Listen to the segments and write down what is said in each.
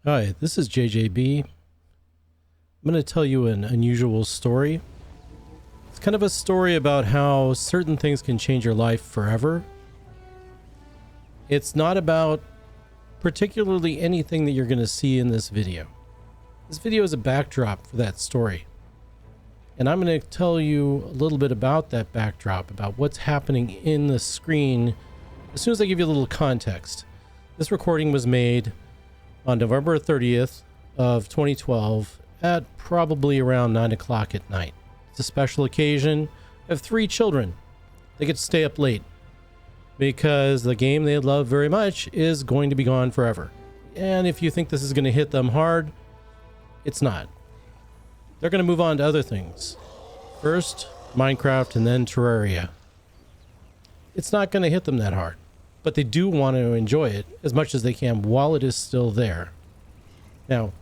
Hi, this is JJB. I'm going to tell you an unusual story. It's kind of a story about how certain things can change your life forever. It's not about particularly anything that you're going to see in this video. This video is a backdrop for that story. And I'm going to tell you a little bit about that backdrop, about what's happening in the screen as soon as I give you a little context. This recording was made on November 30th of 2012 at probably around 9 o'clock at night. It's a special occasion. I have 3 children. They get to stay up late because the game they love very much is going to be gone forever. And if you think this is going to hit them hard, it's not. They're going to move on to other things. First, Minecraft, and then Terraria. It's not going to hit them that hard, but they do want to enjoy it as much as they can while it is still there. Now,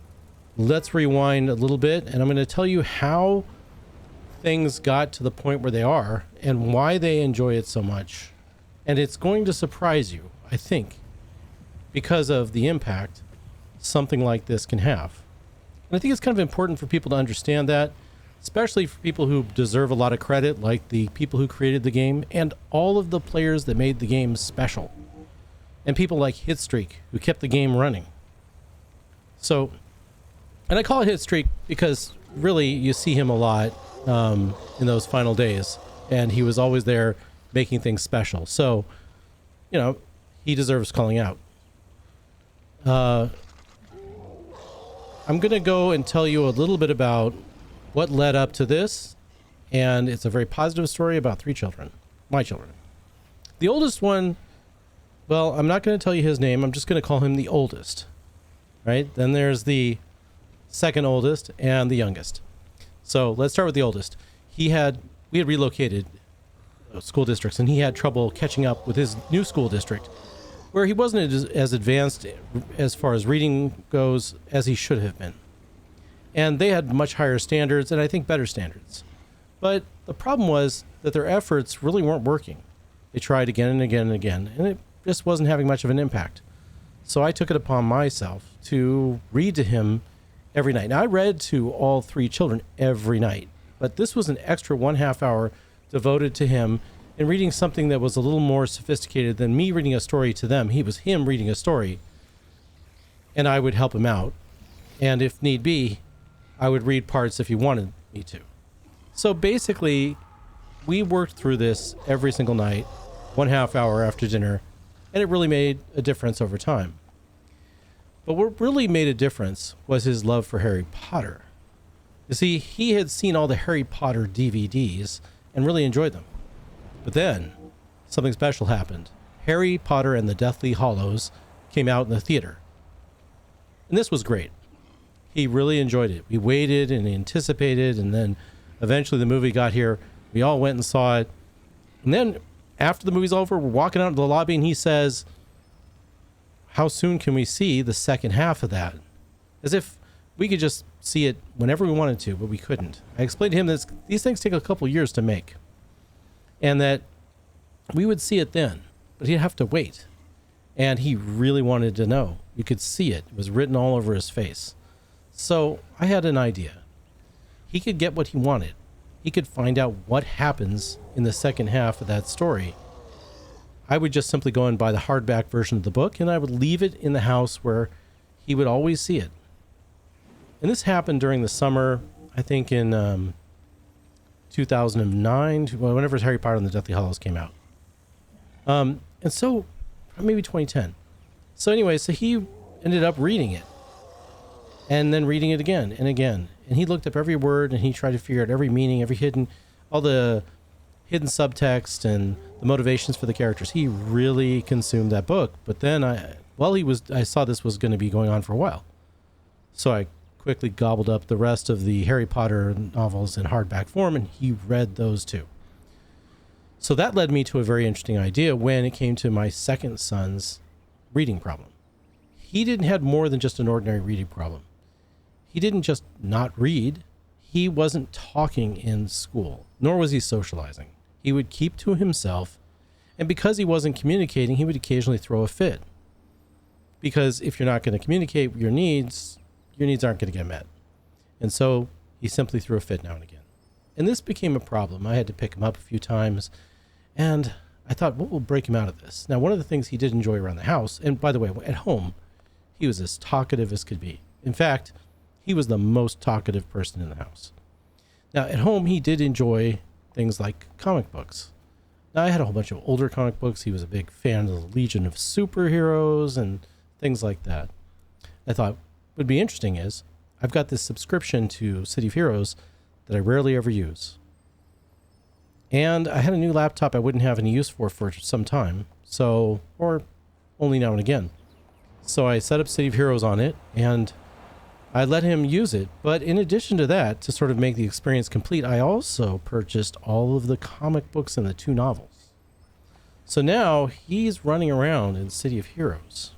let's rewind a little bit, and I'm going to tell you how things got to the point where they are and why they enjoy it so much. And it's going to surprise you, I think, because of the impact something like this can have. And I think it's kind of important for people to understand that, especially for people who deserve a lot of credit, like the people who created the game and all of the players that made the game special, and people like Hitstreak who kept the game running. So, and I call it Hitstreak because really you see him a lot in those final days, and he was always there making things special. So, you know, he deserves calling out. I'm going to go and tell you a little bit about what led up to this, and it's a very positive story about 3 children, my children. The oldest one, well, I'm not going to tell you his name. I'm just going to call him the oldest, right? Then there's the second oldest and the youngest. So let's start with the oldest. We had relocated school districts, and he had trouble catching up with his new school district, where he wasn't as advanced as far as reading goes as he should have been. And they had much higher standards, and I think better standards. But the problem was that their efforts really weren't working. They tried again and again and again, and it just wasn't having much of an impact. So I took it upon myself to read to him every night. Now, I read to all 3 children every night, but this was an extra 1/2 hour devoted to him and reading something that was a little more sophisticated than me reading a story to them. He was him reading a story, and I would help him out. And if need be, I would read parts if he wanted me to. So basically, we worked through this every single night, 1/2 hour after dinner, and it really made a difference over time. But what really made a difference was his love for Harry Potter. You see, he had seen all the Harry Potter DVDs and really enjoyed them. But then, something special happened. Harry Potter and the Deathly Hallows came out in the theater. And this was great. He really enjoyed it. We waited and anticipated, and then eventually the movie got here. We all went and saw it. And then, after the movie's over, we're walking out to the lobby, and he says, "How soon can we see the second half of that?" As if we could just see it whenever we wanted to, but we couldn't. I explained to him that these things take a couple years to make, and that we would see it then, but he'd have to wait. And he really wanted to know. You could see it. It was written all over his face. So I had an idea. He could get what he wanted. He could find out what happens in the second half of that story. I would just simply go and buy the hardback version of the book, and I would leave it in the house where he would always see it. And this happened during the summer, I think in 2009, whenever Harry Potter and the Deathly Hallows came out. And so, maybe 2010. So anyway, so he ended up reading it. And then reading it again and again. And he looked up every word, and he tried to figure out every meaning, all the hidden subtext and the motivations for the characters. He really consumed that book. But then I saw this was going to be going on for a while. So I quickly gobbled up the rest of the Harry Potter novels in hardback form, and he read those too. So that led me to a very interesting idea when it came to my second son's reading problem. He didn't have more than just an ordinary reading problem. He didn't just not read. He wasn't talking in school, nor was he socializing. He would keep to himself, and because he wasn't communicating, he would occasionally throw a fit. because if you're not going to communicate your needs aren't going to get met. And so he simply threw a fit now and again. And this became a problem. I had to pick him up a few times, and I thought, what will break him out of this? Now, one of the things he did enjoy around the house, and by the way, at home, he was as talkative as could be. In fact, he was the most talkative person in the house. Now, at home, he did enjoy things like comic books. Now, I had a whole bunch of older comic books. He was a big fan of the Legion of Superheroes and things like that. I thought, what would be interesting is, I've got this subscription to City of Heroes that I rarely ever use. And I had a new laptop I wouldn't have any use for some time. So, or only now and again. So I set up City of Heroes on it, and I let him use it. But in addition to that, to sort of make the experience complete, I also purchased all of the comic books and the 2 novels. So now he's running around in City of Heroes.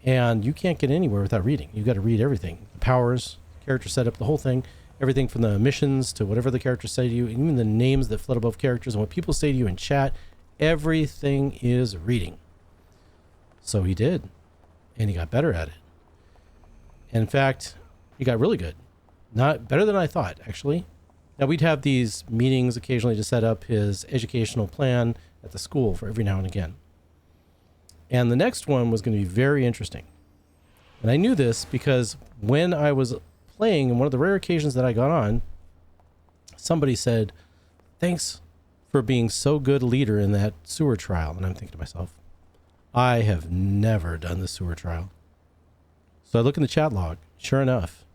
And you can't get anywhere without reading. You've got to read everything. The powers, character setup, the whole thing. Everything from the missions to whatever the characters say to you, even the names that float above characters and what people say to you in chat, everything is reading. So he did. And he got better at it. And in fact, he got really good. Not better than I thought, actually. Now, we'd have these meetings occasionally to set up his educational plan at the school for every now and again. And the next one was going to be very interesting. And I knew this because when I was playing, and one of the rare occasions that I got on, somebody said, "Thanks for being so good a leader in that sewer trial." And I'm thinking to myself, I have never done the sewer trial. So I look in the chat log. Sure enough,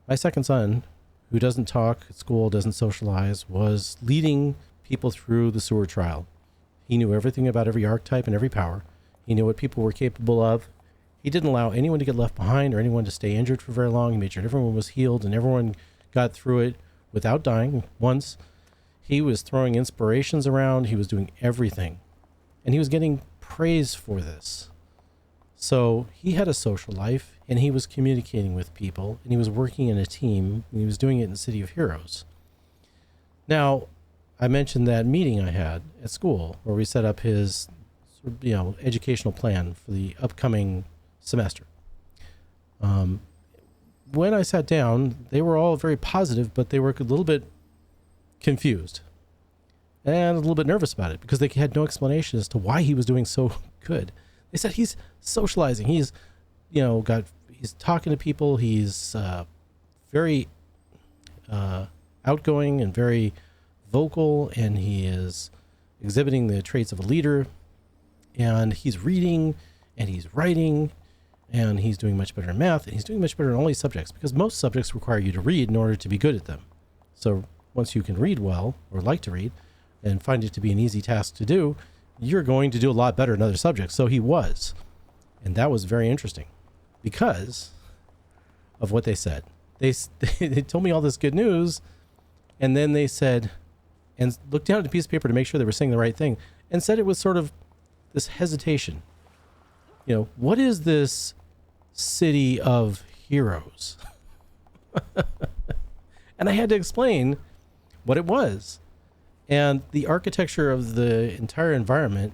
my second son, who doesn't talk at school, doesn't socialize, was leading people through the sewer trial. He knew everything about every archetype and every power. He knew what people were capable of. He didn't allow anyone to get left behind or anyone to stay injured for very long. He made sure everyone was healed and everyone got through it without dying once. He was throwing inspirations around. He was doing everything. And he was getting praise for this. So he had a social life, and he was communicating with people, and he was working in a team, and he was doing it in City of Heroes. Now, I mentioned that meeting I had at school where we set up his, educational plan for the upcoming semester. When I sat down, they were all very positive, but they were a little bit confused and a little bit nervous about it because they had no explanation as to why he was doing so good. They said he's socializing. He's, he's talking to people. He's very outgoing and very vocal, and he is exhibiting the traits of a leader, and he's reading and he's writing, and he's doing much better in math, and he's doing much better in all these subjects because most subjects require you to read in order to be good at them. So once you can read well or like to read and find it to be an easy task to do, you're going to do a lot better in other subjects. So he was. And that was very interesting because of what they said. They told me all this good news, and then they said, and looked down at a piece of paper to make sure they were saying the right thing, and said it was sort of this hesitation. What is this City of Heroes? And I had to explain what it was. And the architecture of the entire environment,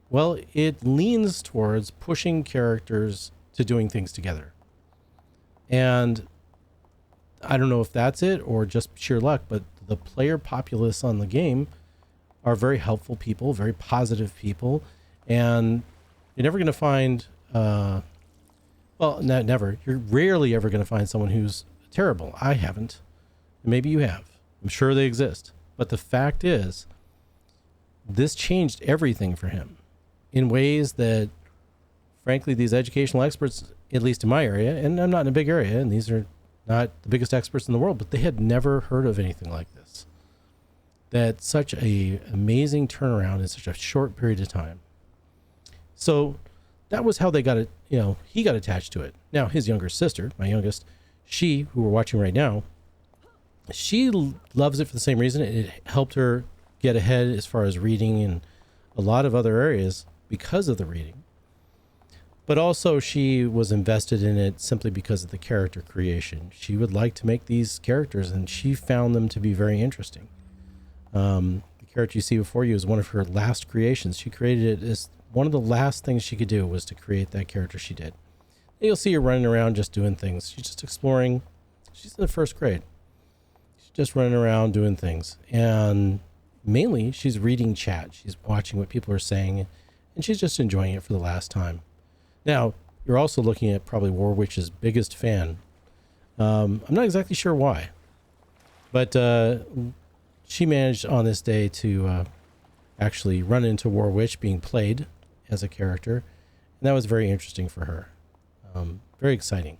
well, it leans towards pushing characters to doing things together. And I don't know if that's it or just sheer luck, but the player populace on the game are very helpful people, very positive people. And you're never going to find, never. You're rarely ever going to find someone who's terrible. I haven't. Maybe you have. I'm sure they exist. But the fact is, this changed everything for him in ways that, frankly, these educational experts, at least in my area, and I'm not in a big area, and these are not the biggest experts in the world, but they had never heard of anything like this. That's such a amazing turnaround in such a short period of time. So that was how they got it. He got attached to it. Now, his younger sister, my youngest, she, who we're watching right now, she loves it for the same reason. It helped her get ahead as far as reading and a lot of other areas because of the reading. But also she was invested in it simply because of the character creation. She would like to make these characters, and she found them to be very interesting. The character you see before you is one of her last creations. She created it as one of the last things she could do was to create that character she did. And you'll see her running around just doing things. She's just exploring. She's in the first grade. She's just running around doing things. And mainly she's reading chat. She's watching what people are saying, and she's just enjoying it for the last time. Now, you're also looking at probably Warwitch's biggest fan. I'm not exactly sure why, but she managed on this day to actually run into Warwitch being played as a character, and that was very interesting for her. Very exciting.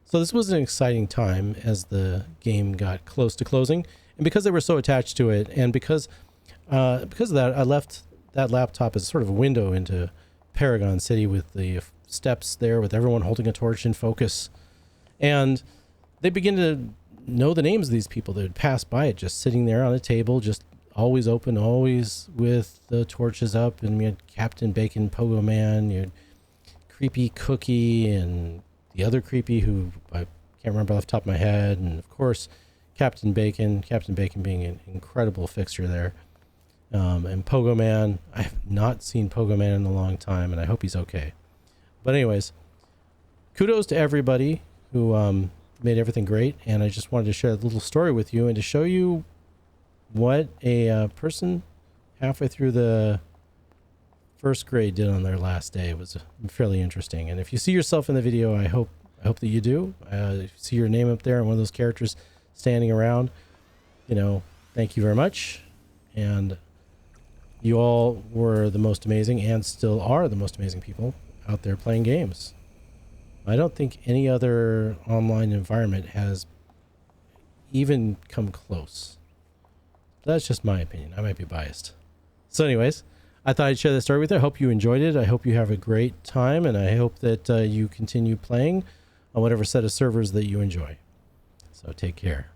So this was an exciting time as the game got close to closing, and because they were so attached to it, and because of that, I left that laptop as sort of a window into Paragon City with the steps there, with everyone holding a torch in focus, and they begin to know the names of these people that would pass by it, just sitting there on a table, just always open, always with the torches up. And we had Captain Bacon, Pogo Man, you had Creepy Cookie, and the other Creepy who I can't remember off the top of my head, and of course Captain Bacon being an incredible fixture there. And Pogo Man, I have not seen Pogo Man in a long time, and I hope he's okay. But anyways, kudos to everybody who made everything great, and I just wanted to share a little story with you and to show you what a person halfway through the first grade did on their last day. It was fairly interesting. And if you see yourself in the video, I hope that you do. If you see your name up there and one of those characters standing around, thank you very much. And you all were the most amazing, and still are the most amazing people out there playing games. I don't think any other online environment has even come close. That's just my opinion. I might be biased. So anyways, I thought I'd share this story with you. I hope you enjoyed it. I hope you have a great time, and I hope that you continue playing on whatever set of servers that you enjoy. So take care.